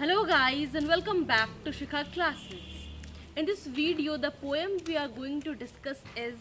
Hello guys and welcome back to Shikha classes. In this video the poem we are going to discuss is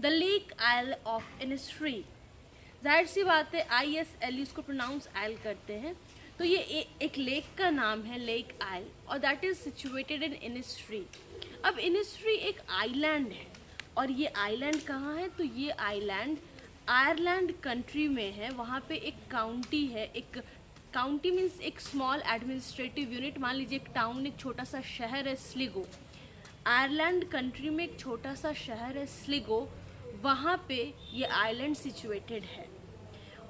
The Lake Isle of Innisfree. जाहिर सी बात है ISL इसको pronounce आइल करते हैं, तो ये एक लेक का नाम है, लेक आइल, और दैट इज़ सिचुएटेड इन इनिस्ट्री. अब इनिस्ट्री एक आइलैंड है और ये आइलैंड कहाँ है, तो ये आइलैंड आयरलैंड कंट्री में है. वहाँ पे एक काउंटी है, एक काउंटी मीन्स एक स्मॉल एडमिनिस्ट्रेटिव यूनिट. मान लीजिए एक टाउन, एक छोटा सा शहर है स्लिगो. आयरलैंड कंट्री में एक छोटा सा शहर है स्लिगो, वहाँ पे ये आइलैंड सिचुएटेड है.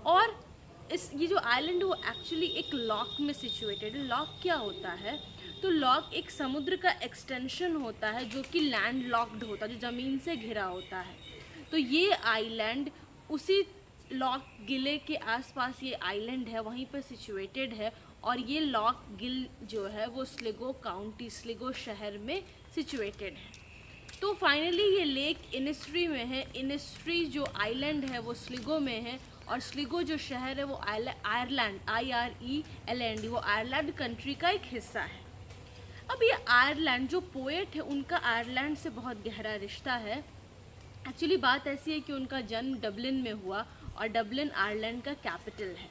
और ये जो आइलैंड वो एक्चुअली एक लॉक में सिचुएटेड है. लॉक क्या होता है, तो लॉक एक समुद्र का एक्सटेंशन होता है जो कि लैंड लॉक्ड होता है, जो ज़मीन से घिरा होता है. तो ये आइलैंड उसी लॉक गिले के आसपास ये आइलैंड है, वहीं पर सिचुएटेड है. और ये लॉक गिल जो है वो स्लिगो काउंटी, स्लिगो शहर में सिचुएटेड है. तो फाइनली ये लेक इनिस्ट्री में है. इनिस्ट्री जो आइलैंड है वो स्लिगो में है, और स्लिगो जो शहर है वो आयरलैंड, IRELAND, वो आयरलैंड कंट्री का एक हिस्सा है. अब ये आयरलैंड, जो पोएट है उनका आयरलैंड से बहुत गहरा रिश्ता है. एक्चुअली बात ऐसी है कि उनका जन्म डबलिन में हुआ और डबलिन आयरलैंड का कैपिटल है.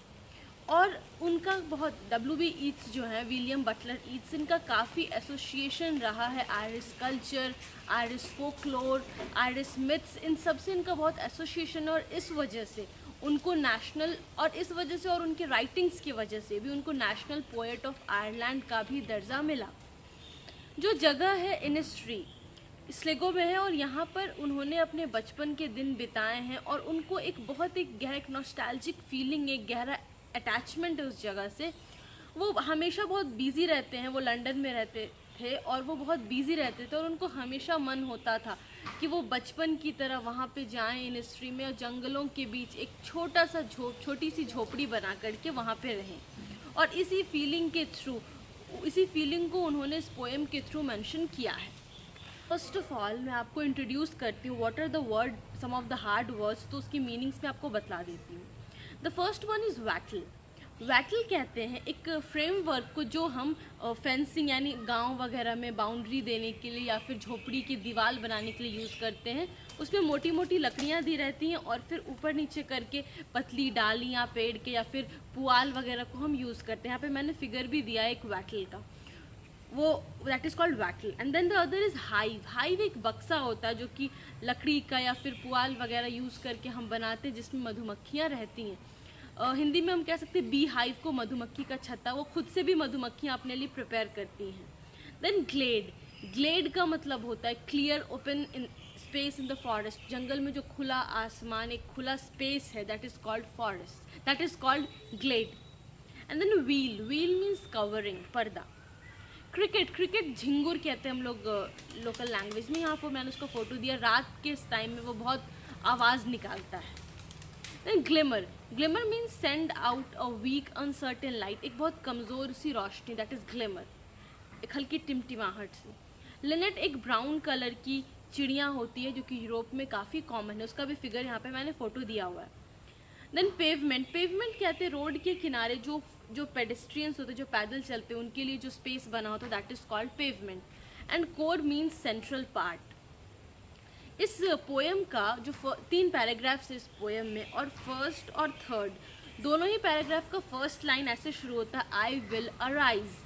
और उनका बहुत WB ईट्स जो है, विलियम बटलर ईट्स, इनका काफ़ी एसोसिएशन रहा है Irish culture, Irish folklore, Irish myths, इन सब से इनका बहुत एसोसिएशन. और इस वजह से उनको नेशनल, और इस वजह से और उनके राइटिंग्स की वजह से भी उनको नेशनल पोएट ऑफ आयरलैंड का भी दर्जा मिला. जो जगह है इनिस्ट्री स्लिगो में है, और यहाँ पर उन्होंने अपने बचपन के दिन बिताए हैं. और उनको एक बहुत गहरा, एक नॉस्टैल्जिक फीलिंग, एक गहरा अटैचमेंट है उस जगह से. वो हमेशा बहुत बिज़ी रहते हैं, वो लंदन में रहते थे और वो बहुत बिज़ी रहते थे, और उनको हमेशा मन होता था कि वो बचपन की तरह वहाँ पे जाएं इनिस्ट्री में, और जंगलों के बीच एक छोटी सी झोपड़ी बना करके वहाँ पे रहें. और इसी फीलिंग को उन्होंने इस पोएम के थ्रू मेंशन किया है. फर्स्ट ऑफ ऑल मैं आपको इंट्रोड्यूस करती हूँ what are the word, some of the hard words, तो उसकी मीनिंग्स मैं आपको बतला देती हूँ. The first one is wattle. Wattle कहते हैं एक फ्रेमवर्क को जो हम फेंसिंग यानी गांव वगैरह में बाउंड्री देने के लिए या फिर झोपड़ी की दीवार बनाने के लिए यूज़ करते हैं. उसमें मोटी मोटी लकड़ियाँ दी रहती हैं और फिर ऊपर नीचे करके पतली डालियाँ पेड़ के या फिर पुआल वगैरह को हम यूज़ करते हैं. यहाँ पे मैंने फिगर भी दिया है एक वैटल का, वो that is called wattle. And then the other is hive. Hive एक बक्सा होता है जो कि लकड़ी का या फिर पुआल वगैरह यूज़ करके हम बनाते हैं, जिसमें मधुमक्खियाँ रहती हैं. हिंदी में हम कह सकते हैं बी हाइव को, मधुमक्खी का छत्ता. वो खुद से भी मधुमक्खियाँ अपने लिए प्रिपेयर करती हैं. Then Glade. ग्लेड का मतलब होता है clear open in space in the forest. जंगल में जो खुला आसमान, एक खुला स्पेस है, that is called forest, that is called glade. And then veil. Veil means covering, पर्दा. क्रिकेट. क्रिकेट झिंगुर कहते हैं हम लोग लोकल लैंग्वेज में. यहाँ पर मैंने उसको फ़ोटो दिया. रात के टाइम में वो बहुत आवाज़ निकालता है. Then glimmer. Glimmer means send out a weak uncertain light. एक बहुत कमज़ोर सी रोशनी, दैट इज़ ग्लिमर, एक हल्की टिमटिमाहट सी. लिनेट एक ब्राउन कलर की चिड़िया होती है जो कि यूरोप में काफ़ी कॉमन है. उसका भी फिगर यहाँ पे मैंने फ़ोटो दिया हुआ है. Then pavement. पेवमेंट कहते हैं रोड के किनारे जो पेडेस्ट्रियंस होते हैं, जो पैदल चलते हैं, उनके लिए जो स्पेस बना होता है, that is called pavement. And core means central part. इस पोएम का जो 3 पैराग्राफ्स है इस पोएम में, और फर्स्ट और थर्ड दोनों ही पैराग्राफ का फर्स्ट लाइन ऐसे शुरू होता है, आई विल अराइज.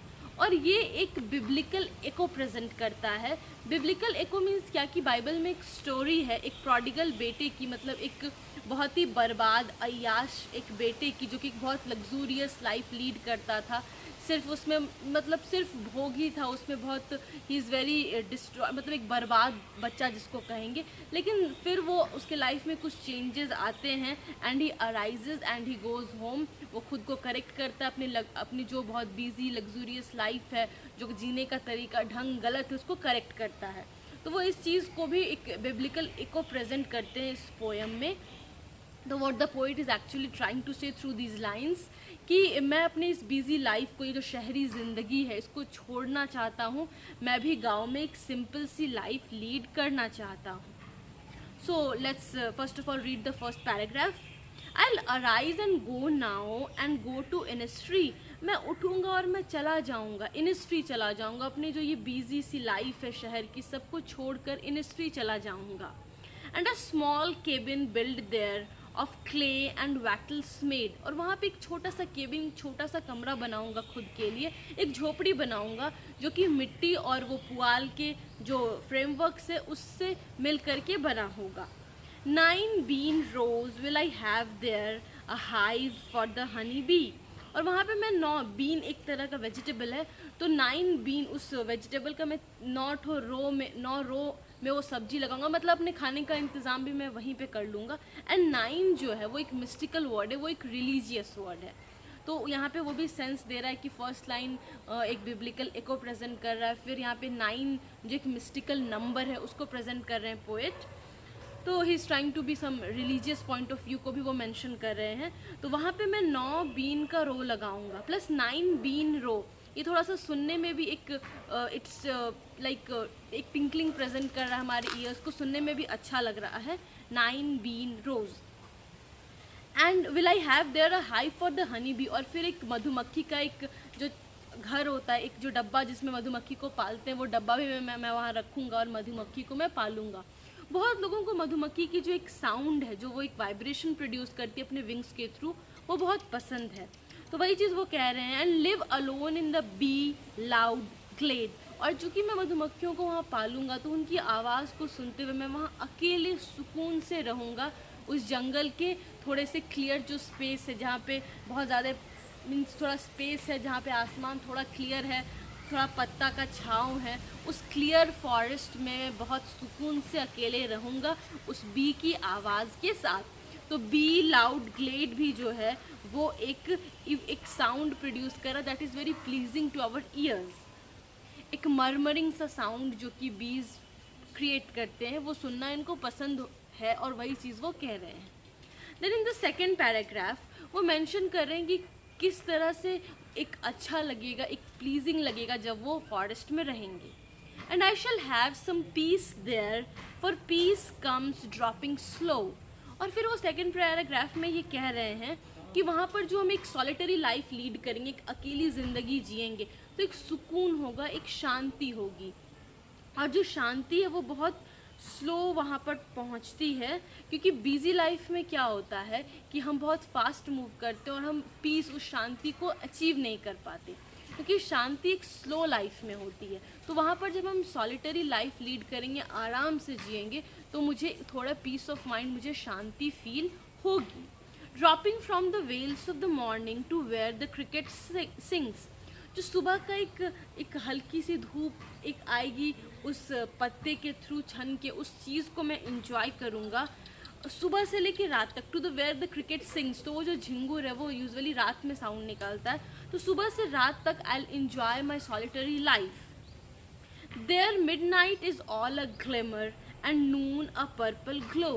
और ये एक बिब्लिकल एको प्रेजेंट करता है. बिब्लिकल एको मीन्स क्या, कि बाइबल में एक स्टोरी है एक प्रोडिगल बेटे की, मतलब एक बहुत ही बर्बाद अय्याश एक बेटे की, जो कि एक बहुत लग्जूरियस लाइफ लीड करता था. सिर्फ उसमें मतलब सिर्फ भोग ही था उसमें, बहुत ही इज़ वेरी डिस्ट्रॉय, मतलब एक बर्बाद बच्चा जिसको कहेंगे. लेकिन फिर वो उसके लाइफ में कुछ चेंजेस आते हैं and he arises and he goes home. वो खुद को करेक्ट करता है, अपनी जो बहुत बिजी लग्जूरियस लाइफ है, जो जीने का तरीका ढंग गलत है, उसको करेक्ट करता है. तो वो इस चीज़ को भी एक बिब्लिकल इको प्रेजेंट करते हैं इस पोएम में. तो what the poet is actually trying to say through these lines, कि मैं अपनी इस बिज़ी लाइफ को, ये जो शहरी ज़िंदगी है, इसको छोड़ना चाहता हूँ. मैं भी गांव में एक सिंपल सी लाइफ लीड करना चाहता हूँ. So let's first of all read the first paragraph. I'll arise and go now and go to Innisfree मैं उठूँगा और मैं चला जाऊँगा, इनिस्ट्री चला जाऊँगा, अपनी जो ये बिजी सी लाइफ है शहर की, सबको छोड़कर इनिस्ट्री चला जाऊँगा। And a small cabin build there of clay and wattles made, और वहाँ पे एक छोटा सा केबिन, छोटा सा कमरा बनाऊँगा खुद के लिए, एक झोपड़ी बनाऊँगा जो कि मिट्टी और वो पुआल के जो फ्रेमवर्क से उससे मिल करके बना होगा। 9 bean rows will I have there, a hive for the honey bee। और वहाँ पे मैं 9 बीन एक तरह का वेजिटेबल है, तो 9 बीन उस वेजिटेबल का मैं 9 रो में वो सब्जी लगाऊंगा, मतलब अपने खाने का इंतज़ाम भी मैं वहीं पे कर लूँगा। एंड 9 जो है वो एक मिस्टिकल वर्ड है, वो एक रिलीजियस वर्ड है, तो यहाँ पे वो भी सेंस दे रहा है कि फर्स्ट लाइन एक बिब्लिकल एको प्रेजेंट कर रहा है, फिर यहाँ पे 9 जो एक मिस्टिकल नंबर है उसको प्रेजेंट कर रहे हैं पोएट, तो he is trying to be some religious point of view को भी वो मेंशन कर रहे हैं। तो वहाँ पे मैं 9 बीन का रो लगाऊंगा प्लस 9 बीन रो, ये थोड़ा सा सुनने में भी एक इट्स लाइक एक टिंकलिंग प्रेजेंट कर रहा है हमारे ईयर्स को, सुनने में भी अच्छा लग रहा है। 9 bean rows and will I have there a hive for the honey bee, और फिर एक मधुमक्खी का एक जो घर होता है, एक जो डब्बा जिसमें मधुमक्खी को पालते हैं, वो डब्बा भी मैं वहाँ रखूँगा और मधुमक्खी को मैं पालूँगा। बहुत लोगों को मधुमक्खी की जो एक साउंड है, जो वो एक वाइब्रेशन प्रोड्यूस करती है अपने विंग्स के थ्रू, वो बहुत पसंद है, तो वही चीज़ वो कह रहे हैं। And live alone in the bee loud glade, और चूँकि मैं मधुमक्खियों को वहाँ पालूँगा तो उनकी आवाज़ को सुनते हुए मैं वहाँ अकेले सुकून से रहूँगा, उस जंगल के थोड़े से क्लियर जो स्पेस है, जहाँ पे बहुत ज़्यादा मीन्स थोड़ा स्पेस है, जहाँ पे आसमान थोड़ा क्लियर है, थोड़ा पत्ता का छाँव है, उस क्लियर फॉरेस्ट में बहुत सुकून से अकेले रहूँगा उस बी की आवाज़ के साथ। तो बी लाउड ग्लेड भी जो है वो एक साउंड प्रोड्यूस कर रहा, that is very pleasing to our ears, एक मरमरिंग सा साउंड जो कि बीज क्रिएट करते हैं, वो सुनना इनको पसंद है, और वही चीज़ वो कह रहे हैं। Then in the second paragraph वो मेंशन कर रहे हैं कि किस तरह से एक अच्छा लगेगा, एक प्लीजिंग लगेगा जब वो फॉरेस्ट में रहेंगे। And I shall have some peace there, for peace comes dropping slow, और फिर वो सेकेंड पैराग्राफ में ये कह रहे हैं कि वहाँ पर जो हम एक सॉलिटरी लाइफ लीड करेंगे, एक अकेली ज़िंदगी जिएंगे, तो एक सुकून होगा, एक शांति होगी, और जो शांति है वो बहुत स्लो वहाँ पर पहुँचती है, क्योंकि बिजी लाइफ में क्या होता है कि हम बहुत फास्ट मूव करते हैं और हम पीस, उस शांति को अचीव नहीं कर पाते, क्योंकि शांति एक स्लो लाइफ में होती है। तो वहाँ पर जब हम सॉलिटरी लाइफ लीड करेंगे, आराम से जिएंगे, तो मुझे थोड़ा पीस ऑफ माइंड, मुझे शांति फील होगी। Dropping from the veils of the morning to where the cricket sings, जो सुबह का एक हल्की सी धूप एक आएगी उस पत्ते के थ्रू छन के, उस चीज़ को मैं इंजॉय करूँगा सुबह से लेके रात तक। To the where the cricket sings, तो वो जो झिंगुर है वो यूजुअली रात में साउंड निकालता है, तो सुबह से रात तक I will enjoy my solitary life. There midnight is all a glimmer and noon a purple glow.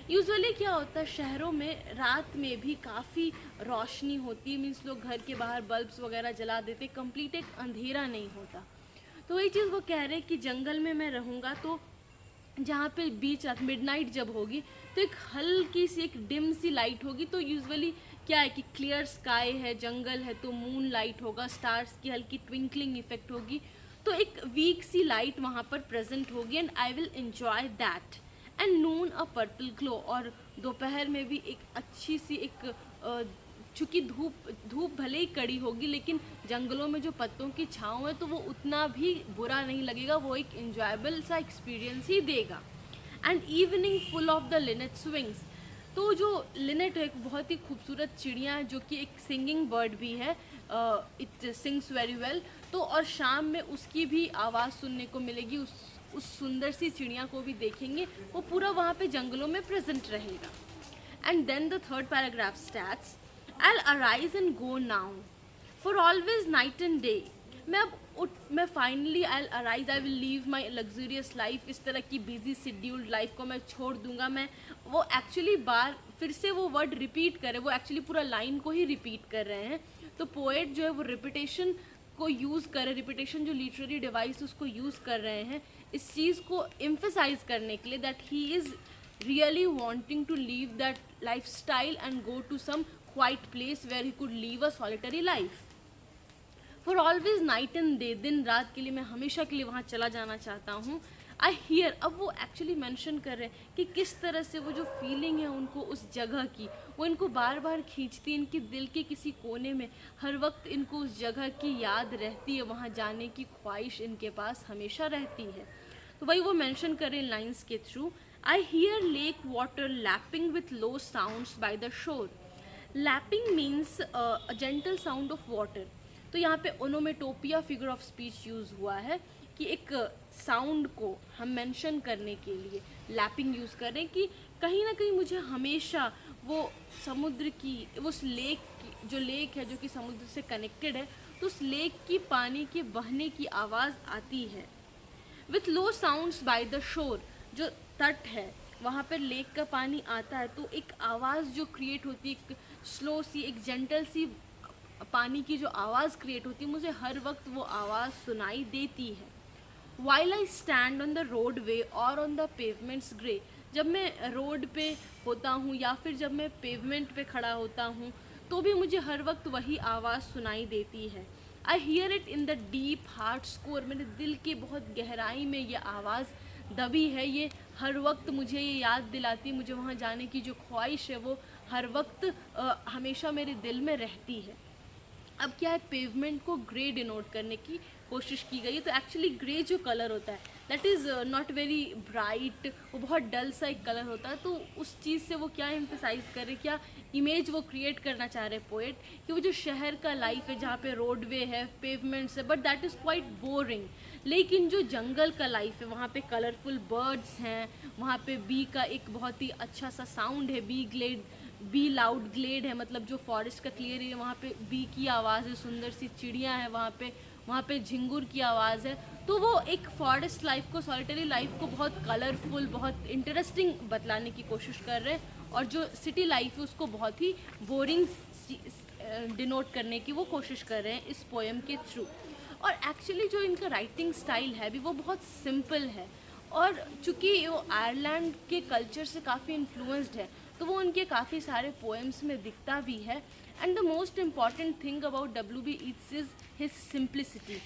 Usually क्या होता है शहरों में, रात में भी काफ़ी रोशनी होती है, मीन्स लोग घर के बाहर बल्ब्स वगैरह जला देते, कंप्लीट एक अंधेरा नहीं होता। तो वही चीज़ वो कह रहे हैं कि जंगल में मैं रहूँगा, तो जहाँ पे बीच रात मिडनाइट जब होगी तो एक हल्की सी एक डिम सी लाइट होगी। तो यूजुअली क्या है कि क्लियर स्काई है, जंगल है, तो मून लाइट होगा, स्टार्स की हल्की ट्विंकलिंग इफेक्ट होगी, तो एक वीक सी लाइट वहाँ पर प्रेजेंट होगी, and I will enjoy that. And noon a purple glow, और दोपहर में भी एक अच्छी सी एक चूँकि धूप भले ही कड़ी होगी, लेकिन जंगलों में जो पत्तों की छाँव है तो वो उतना भी बुरा नहीं लगेगा, वो एक इंजॉयबल सा एक्सपीरियंस ही देगा। And evening full of the Lynette swings, तो जो लिनेट है एक बहुत ही खूबसूरत चिड़िया है, जो कि एक सिंगिंग बर्ड भी है, इट सिंग्स वेरी वेल, तो और शाम में उसकी भी आवाज़ सुनने को मिलेगी, उस सुंदर सी चिड़िया को भी देखेंगे, वो पूरा वहाँ पे जंगलों में प्रेजेंट रहेगा। And then the third paragraph starts, I'll arise and go now, for always night and day। मैं finally I'll arise, I will leave my luxurious life, इस तरह की बिजी शेड्यूल्ड लाइफ को मैं छोड़ दूंगा। मैं वो एक्चुअली फिर से वो वर्ड रिपीट करे, वो एक्चुअली पूरा लाइन को ही रिपीट कर रहे हैं। तो पोएट जो है वो रिपीटेशन को यूज़ कर रहे, रिपीटेशन जो लिटरेरी डिवाइस उसको यूज़ कर रहे हैं इस चीज़ को एम्फेसाइज करने के लिए, that he is really wanting to leave that lifestyle and go to some quiet place where he could live a solitary life। For always night and day, दिन रात के लिए मैं हमेशा के लिए वहाँ चला जाना चाहता हूँ। आई हियर, अब वो एक्चुअली मेंशन कर रहे हैं कि किस तरह से वो जो फीलिंग है उनको उस जगह की, वो इनको बार बार खींचती है, इनके दिल के किसी कोने में हर वक्त इनको उस जगह की याद रहती है, वहाँ जाने की ख्वाहिश इनके पास हमेशा रहती है। तो वही वो मेंशन कर रहे हैं लाइन्स के through. I hear lake water lapping with low sounds by the shore. Lapping means a gentle sound of water. तो यहाँ पे onomatopoeia figure of speech use हुआ है कि एक साउंड को हम मेंशन करने के लिए लैपिंग यूज़ कर रहे हैं कि कहीं ना कहीं मुझे हमेशा वो समुद्र की, उस लेक की, जो लेक है जो कि समुद्र से कनेक्टेड है, तो उस लेक की पानी के बहने की आवाज़ आती है। With low sounds by the shore, जो तट है वहाँ पर लेक का पानी आता है तो एक आवाज़ जो क्रिएट होती है, एक स्लो सी, एक जेंटल सी पानी की जो आवाज़ क्रिएट होती है, मुझे हर वक्त वो आवाज़ सुनाई देती है। While I stand on the road वे और ऑन द पेवमेंट्स ग्रे, जब मैं रोड पे होता हूँ या फिर जब मैं पेवमेंट पे खड़ा होता हूँ तो भी मुझे हर वक्त वही आवाज़ सुनाई देती है। I hear it in the deep heart score, मेरे दिल के बहुत गहराई में ये आवाज़ दबी है, ये हर वक्त मुझे ये याद दिलाती है, मुझे वहाँ जाने की जो ख्वाहिश है वो हर वक्त हमेशा मेरे दिल में रहती है। अब क्या है, पेवमेंट को ग्रे डिनोट करने की कोशिश की गई है। तो एक्चुअली ग्रे जो कलर होता है that is not very bright, वो बहुत डल सा एक कलर होता है। तो उस चीज़ से वो क्या एम्फेसाइज कर रहे, क्या इमेज वो क्रिएट करना चाह रहे पोएट, कि वो जो शहर का लाइफ है जहाँ पे रोडवे है, पेवमेंट्स है, but that is quite boring. लेकिन जो जंगल का लाइफ है वहाँ पे कलरफुल बर्ड्स हैं, वहाँ पे बी का एक बहुत ही अच्छा सा साउंड है, bee glade, bee loud glade है, मतलब जो फॉरेस्ट का क्लियर एरिया, वहाँ पे बी की आवाज़ है, सुंदर सी चिड़ियाँ हैं वहाँ पे झिंगुर की आवाज़ है। तो वो एक फॉरेस्ट लाइफ को, सॉलिटरी लाइफ को बहुत कलरफुल, बहुत इंटरेस्टिंग बतलाने की कोशिश कर रहे हैं, और जो सिटी लाइफ है उसको बहुत ही बोरिंग डिनोट करने की वो कोशिश कर रहे हैं इस पोएम के थ्रू। और एक्चुअली जो इनका राइटिंग स्टाइल है भी वो बहुत सिंपल है, और चूँकि वो आयरलैंड के कल्चर से काफ़ी इन्फ्लुएंस्ड है तो वो उनके काफ़ी सारे पोएम्स में दिखता भी है। And the most important thing about W.B. Yeats is his simplicity,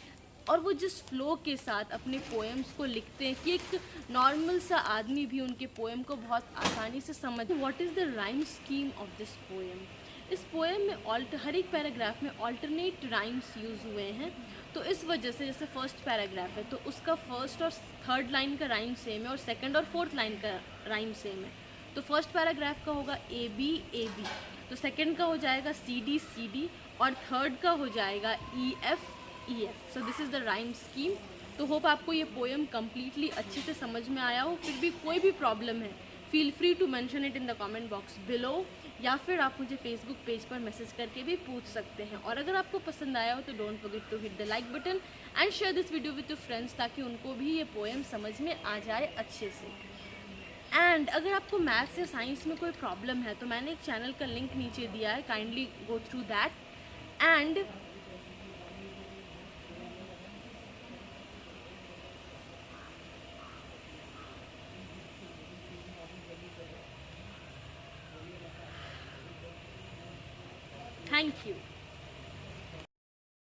और वो जिस फ्लो के साथ अपने पोएम्स को लिखते हैं कि एक नॉर्मल सा आदमी भी उनके पोएम को बहुत आसानी से समझ। What is the rhyme scheme of this poem? इस पोएम में हर एक पैराग्राफ में ऑल्टरनेट राइम्स यूज़ हुए हैं। तो इस वजह से जैसे फर्स्ट पैराग्राफ है तो उसका फर्स्ट और थर्ड लाइन का राइम सेम है और सेकंड और फोर्थ लाइन का राइम सेम है। तो फर्स्ट पैराग्राफ का होगा ए बी, तो सेकंड का हो जाएगा सी डी, और थर्ड का हो जाएगा E F. So this is the rhyme scheme. तो होप आपको ये पोएम कम्प्लीटली अच्छे से समझ में आया हो। फिर भी कोई भी प्रॉब्लम है, feel free to mention it in the comment box below, या फिर आप मुझे फेसबुक पेज पर मैसेज करके भी पूछ सकते हैं। और अगर आपको पसंद आया हो तो don't forget to hit the like button and share this video with your friends, ताकि उनको भी ये पोएम समझ में आ जाए अच्छे से। एंड अगर आपको मैथ्स या साइंस में कोई प्रॉब्लम है तो मैंने एक चैनल का लिंक नीचे दिया है, kindly go through that. And thank you.